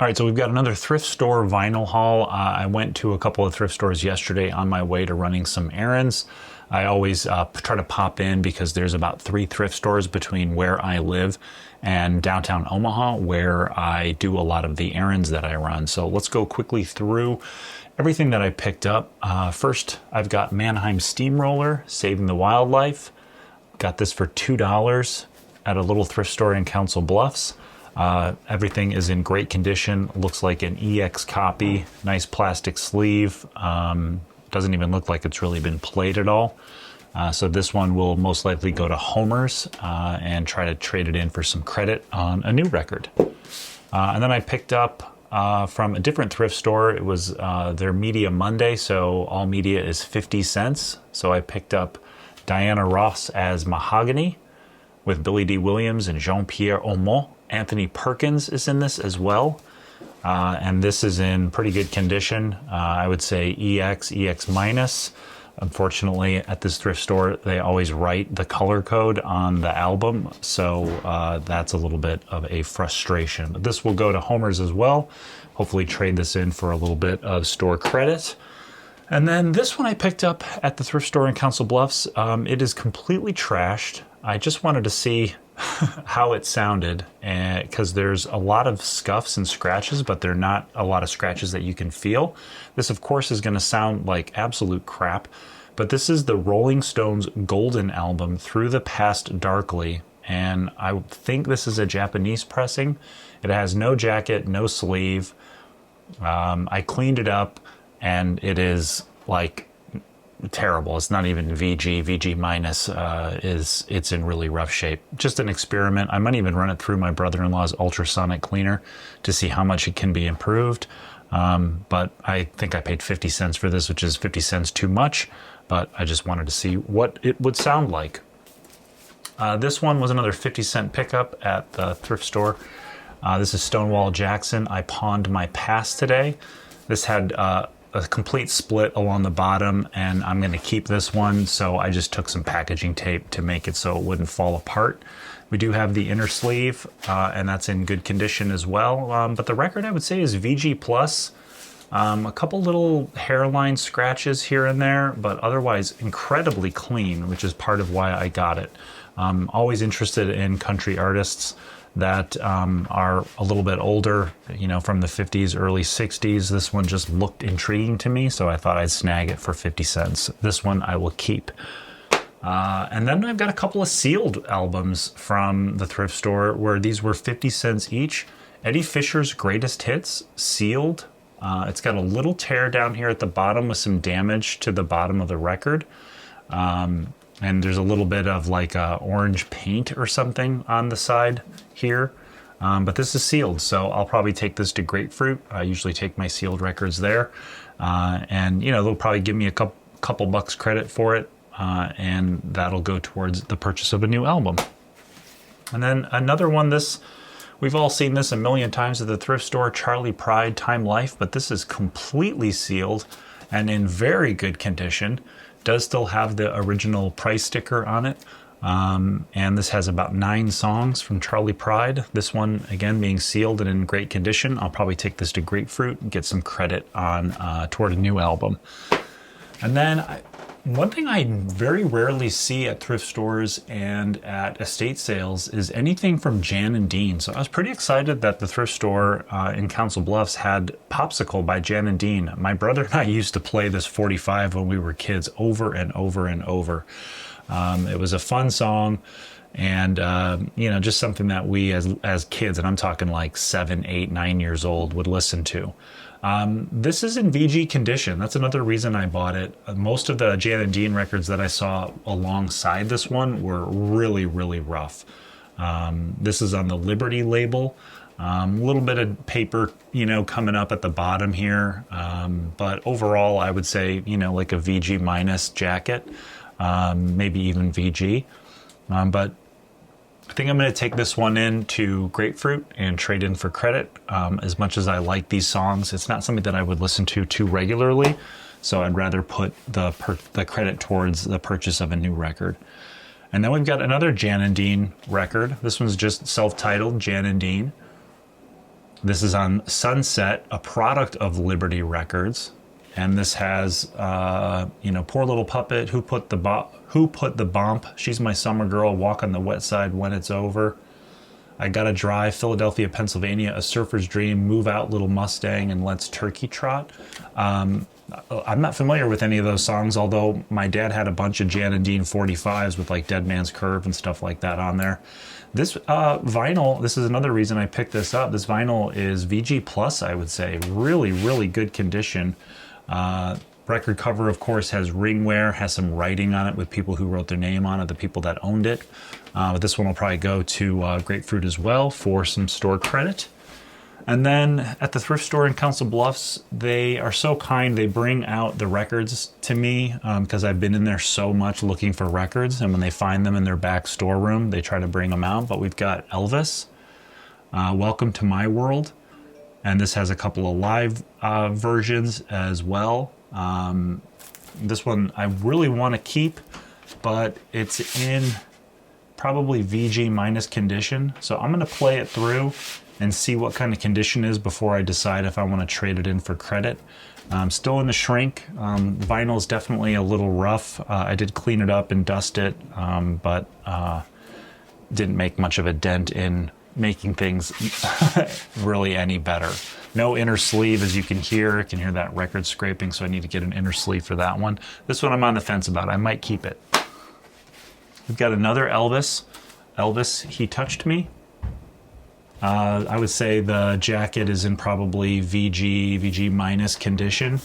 All right, so we've got another thrift store vinyl haul. I went to a couple of thrift stores yesterday on my way to running some errands. I always try to pop in because there's about 3 thrift stores between where I live and downtown Omaha where I do a lot of the errands that I run. So let's go quickly through everything that I picked up. First, I've got Mannheim Steamroller, Saving the Wildlife. Got this for $2 at a little thrift store in Council Bluffs. Everything is in great condition. Looks like an EX copy. Nice plastic sleeve. Doesn't even look like it's really been played at all. So this one will most likely go to Homer's and try to trade it in for some credit on a new record. And then I picked up from a different thrift store. It was their Media Monday, so all media is 50 cents. So I picked up Diana Ross as Mahogany with Billy D. Williams and Jean-Pierre Aumont. Anthony Perkins is in this as well. And this is in pretty good condition. I would say EX minus. Unfortunately, at this thrift store, they always write the color code on the album. So that's a little bit of a frustration. But this will go to Homer's as well. Hopefully trade this in for a little bit of store credit. And then this one I picked up at the thrift store in Council Bluffs. It is completely trashed. I just wanted to see how it sounded, because there's a lot of scuffs and scratches, but they're not a lot of scratches that you can feel. This, of course, is going to sound like absolute crap, but this is the Rolling Stones Golden album, Through the Past Darkly, and I think this is a Japanese pressing. It has no jacket, no sleeve. I cleaned it up, and it is like terrible. It's not even VG minus. It's in really rough shape. Just an experiment. I might even run it through my brother-in-law's ultrasonic cleaner to see how much it can be improved. But I think I paid 50 cents for this, which is 50 cents too much, but I just wanted to see what it would sound like. This one was another 50-cent pickup at the thrift store. This is Stonewall Jackson, I Pawned My Past Today. This had a complete split along the bottom, and I'm going to keep this one, so I just took some packaging tape to make it so it wouldn't fall apart. We do have the inner sleeve, and that's in good condition as well, but the record I would say is VG plus. A couple little hairline scratches here and there, but otherwise incredibly clean, which is part of why I got it. Always interested in country artists that are a little bit older, you know, from the 50s, early 60s. This one just looked intriguing to me, so I thought I'd snag it for 50 cents. This one I will keep. And then I've got a couple of sealed albums from the thrift store where these were 50 cents each. Eddie Fisher's Greatest Hits, sealed. It's got a little tear down here at the bottom with some damage to the bottom of the record. And there's a little bit of like orange paint or something on the side here. But this is sealed, so I'll probably take this to Grapefruit. I usually take my sealed records there. And, you know, they'll probably give me a couple bucks credit for it. And that'll go towards the purchase of a new album. And then another one, we've all seen this a million times at the thrift store, Charlie Pride, Time Life. But this is completely sealed and in very good condition. Does still have the original price sticker on it, and this has about 9 songs from Charlie Pride. This one again being sealed and in great condition. I'll probably take this to Grapefruit and get some credit on toward a new album. And then one thing I very rarely see at thrift stores and at estate sales is anything from Jan and Dean. So I was pretty excited that the thrift store in Council Bluffs had Popsicle by Jan and Dean. My brother and I used to play this 45 when we were kids over and over and over. It was a fun song, and you know, just something that we as kids, and I'm talking like 7, 8, 9 years old, would listen to. This is in VG condition. That's another reason I bought it. Most of the Jan and Dean records that I saw alongside this one were really, really rough. This is on the Liberty label. A little bit of paper, you know, coming up at the bottom here. But overall, I would say, you know, like a VG minus jacket, maybe even VG. But I think I'm going to take this one in to Grapefruit and trade in for credit. As much as I like these songs, it's not something that I would listen to too regularly, so I'd rather put the credit towards the purchase of a new record. And then we've got another Jan and Dean record. This one's just self-titled, Jan and Dean. This is on Sunset, a product of Liberty Records. And this has, you know, Poor Little Puppet, Who Put the Bump, She's My Summer Girl, Walk on the Wet Side When It's Over, I Gotta Drive, Philadelphia, Pennsylvania, A Surfer's Dream, Move Out, Little Mustang, and Let's Turkey Trot. I'm not familiar with any of those songs, although my dad had a bunch of Jan and Dean 45s with like Dead Man's Curve and stuff like that on there. This vinyl, this is another reason I picked this up. This vinyl is VG Plus, I would say. Really, really good condition. Record cover, of course, has ringware, has some writing on it with people who wrote their name on it, the people that owned it. But this one will probably go to Grapefruit as well for some store credit. And then at the thrift store in Council Bluffs, they are so kind. They bring out the records to me because I've been in there so much looking for records. And when they find them in their back storeroom, they try to bring them out. But we've got Elvis, Welcome to My World. And this has a couple of live versions as well. This one I really want to keep, but it's in probably VG minus condition. So I'm going to play it through and see what kind of condition is before I decide if I want to trade it in for credit. Still in the shrink. Vinyl is definitely a little rough. I did clean it up and dust it, but didn't make much of a dent in making things really any better. No inner sleeve, as you can hear. I can hear that record scraping, so I need to get an inner sleeve for that one. This one I'm on the fence about. I might keep it. We've got another Elvis. Elvis, He Touched Me. I would say the jacket is in probably VG minus condition.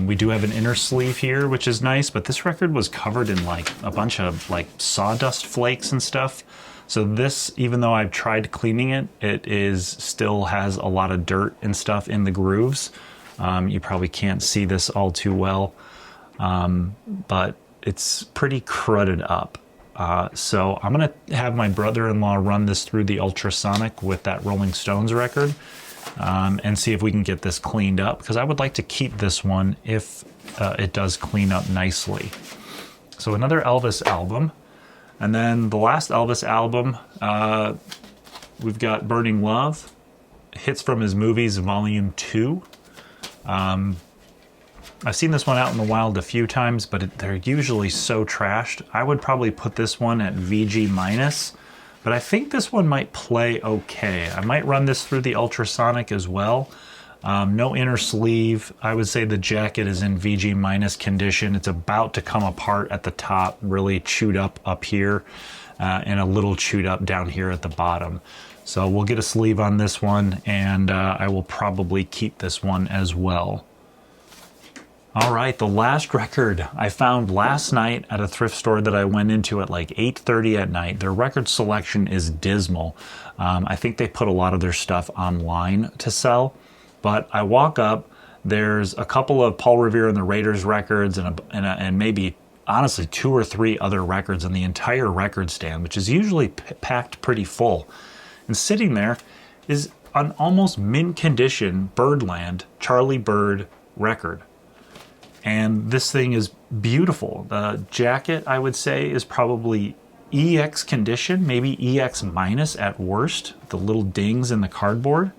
We do have an inner sleeve here, which is nice, but this record was covered in like a bunch of like sawdust flakes and stuff. So this, even though I've tried cleaning it, it is still has a lot of dirt and stuff in the grooves. You probably can't see this all too well, but it's pretty crudded up. So I'm going to have my brother-in-law run this through the ultrasonic with that Rolling Stones record and see if we can get this cleaned up, because I would like to keep this one if it does clean up nicely. So another Elvis album. And then the last Elvis album, we've got Burning Love, Hits from His Movies, Volume 2. I've seen this one out in the wild a few times, but they're usually so trashed. I would probably put this one at VG minus, but I think this one might play okay. I might run this through the ultrasonic as well. No inner sleeve. I would say the jacket is in VG minus condition. It's about to come apart at the top, really chewed up here, and a little chewed up down here at the bottom. So we'll get a sleeve on this one, and I will probably keep this one as well. All right, the last record I found last night at a thrift store that I went into at like 8:30 at night. Their record selection is dismal. I think they put a lot of their stuff online to sell, but I walk up, there's a couple of Paul Revere and the Raiders records and maybe, honestly, 2 or 3 other records in the entire record stand, which is usually packed pretty full. And sitting there is an almost mint condition Birdland Charlie Bird record. And this thing is beautiful. The jacket, I would say, is probably EX condition, maybe EX minus at worst, the little dings in the cardboard.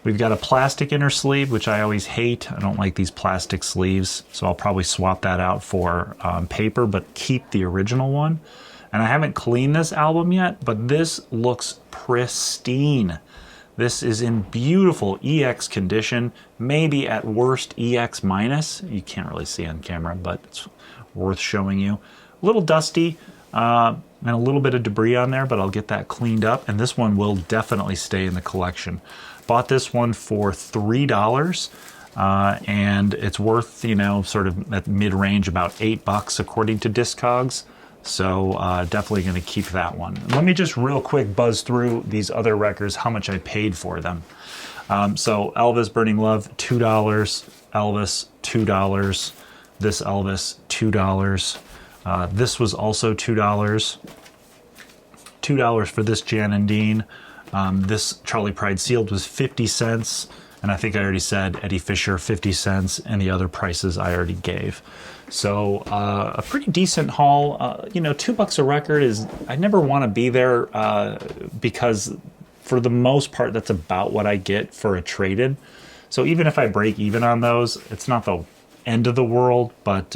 We've got a plastic inner sleeve, which I always hate. I don't like these plastic sleeves, so I'll probably swap that out for paper, but keep the original one. And I haven't cleaned this album yet, but this looks pristine. This is in beautiful EX condition, maybe at worst EX minus. You can't really see on camera, but it's worth showing you. A little dusty and a little bit of debris on there, but I'll get that cleaned up. And this one will definitely stay in the collection. Bought this one for $3, and it's worth, you know, sort of at mid-range, about $8 according to Discogs. So definitely going to keep that one. Let me just real quick buzz through these other records, how much I paid for them. So Elvis, Burning Love, $2. Elvis, $2. This Elvis, $2. This was also $2. $2 for this Jan and Dean. This Charlie Pride Sealed was 50 cents. And I think I already said Eddie Fisher, 50 cents. And the other prices I already gave. So a pretty decent haul. You know, $2 a record is, I never want to be there because for the most part, that's about what I get for a trade-in. So even if I break even on those, it's not the end of the world, but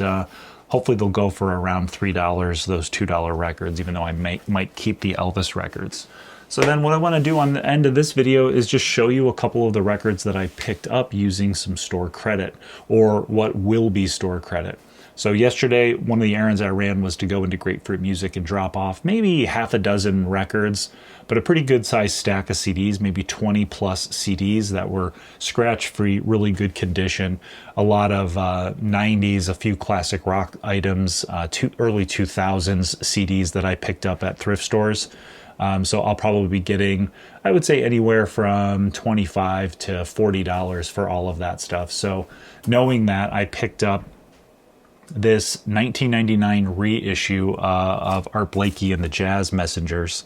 hopefully they'll go for around $3, those $2 records, even though I might keep the Elvis records. So then what I want to do on the end of this video is just show you a couple of the records that I picked up using some store credit, or what will be store credit. So yesterday, one of the errands I ran was to go into Grapefruit Music and drop off maybe half a dozen records, but a pretty good sized stack of CDs, maybe 20 plus CDs that were scratch free, really good condition. A lot of 90s, a few classic rock items, early 2000s CDs that I picked up at thrift stores. So I'll probably be getting, I would say, anywhere from $25 to $40 for all of that stuff. So knowing that, I picked up this 1999 reissue of Art Blakey and the Jazz Messengers.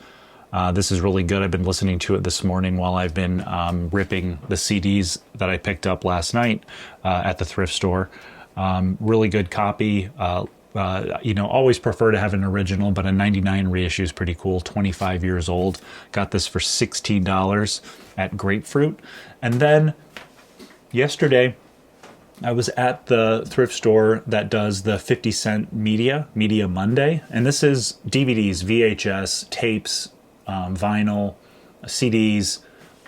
This is really good. I've been listening to it this morning while I've been ripping the CDs that I picked up last night at the thrift store. Really good copy. You know, always prefer to have an original, but a 99 reissue is pretty cool. 25 years old. Got this for $16 at Grapefruit. And then yesterday, I was at the thrift store that does the 50-cent Media Monday. And this is DVDs, VHS, tapes, vinyl, CDs,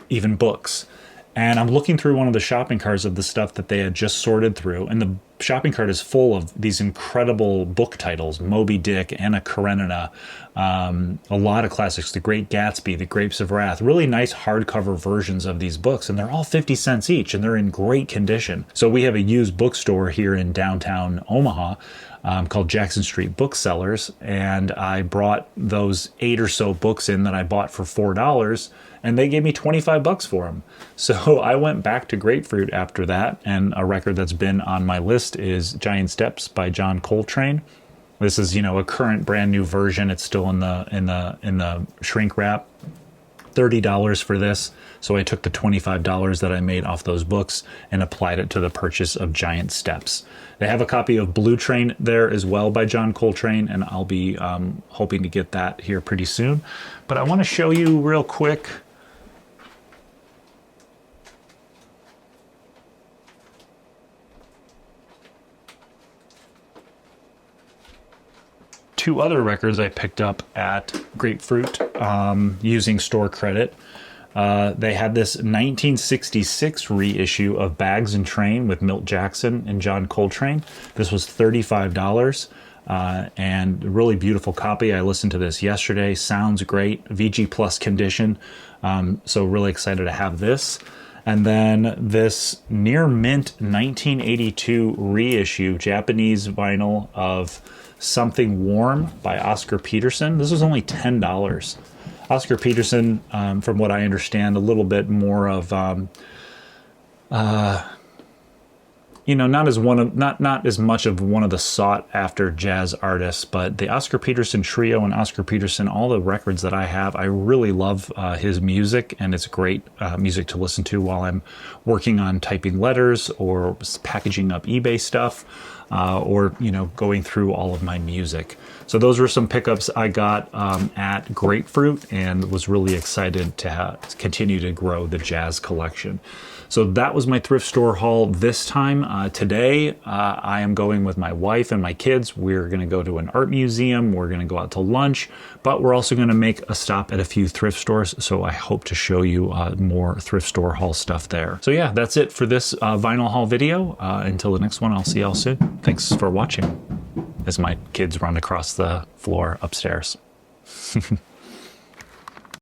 even books. And I'm looking through one of the shopping carts of the stuff that they had just sorted through. And the shopping cart is full of these incredible book titles: Moby Dick, Anna Karenina, a lot of classics, The Great Gatsby, The Grapes of Wrath, really nice hardcover versions of these books. And they're all 50 cents each, and they're in great condition. So we have a used bookstore here in downtown Omaha called Jackson Street Booksellers. And I brought those 8 or so books in that I bought for $4. And they gave me 25 bucks for them. So I went back to Grapefruit after that, and a record that's been on my list is Giant Steps by John Coltrane. This is, you know, a current brand new version. It's still in the shrink wrap. $30 for this. So I took the $25 that I made off those books and applied it to the purchase of Giant Steps. They have a copy of Blue Train there as well by John Coltrane, and I'll be hoping to get that here pretty soon. But I want to show you real quick two other records I picked up at Grapefruit using store credit. They had this 1966 reissue of Bags and Train with Milt Jackson and John Coltrane. This was $35 and a really beautiful copy. I listened to this yesterday. Sounds great. VG Plus condition. So really excited to have this. And then this near mint 1982 reissue Japanese vinyl of Something Warm by Oscar Peterson. This was only $10. Oscar Peterson, from what I understand, a little bit more of, you know, not as much of one of the sought after jazz artists, but the Oscar Peterson Trio and Oscar Peterson, all the records that I have, I really love his music, and it's great music to listen to while I'm working on typing letters or packaging up eBay stuff. Or, you know, going through all of my music. So those were some pickups I got at Grapefruit, and was really excited to continue to grow the jazz collection. So that was my thrift store haul this time. Today, I am going with my wife and my kids. We're going to go to an art museum. We're going to go out to lunch, but we're also going to make a stop at a few thrift stores. So I hope to show you more thrift store haul stuff there. So yeah, that's it for this vinyl haul video. Until the next one, I'll see y'all soon. Thanks for watching as my kids run across the floor upstairs.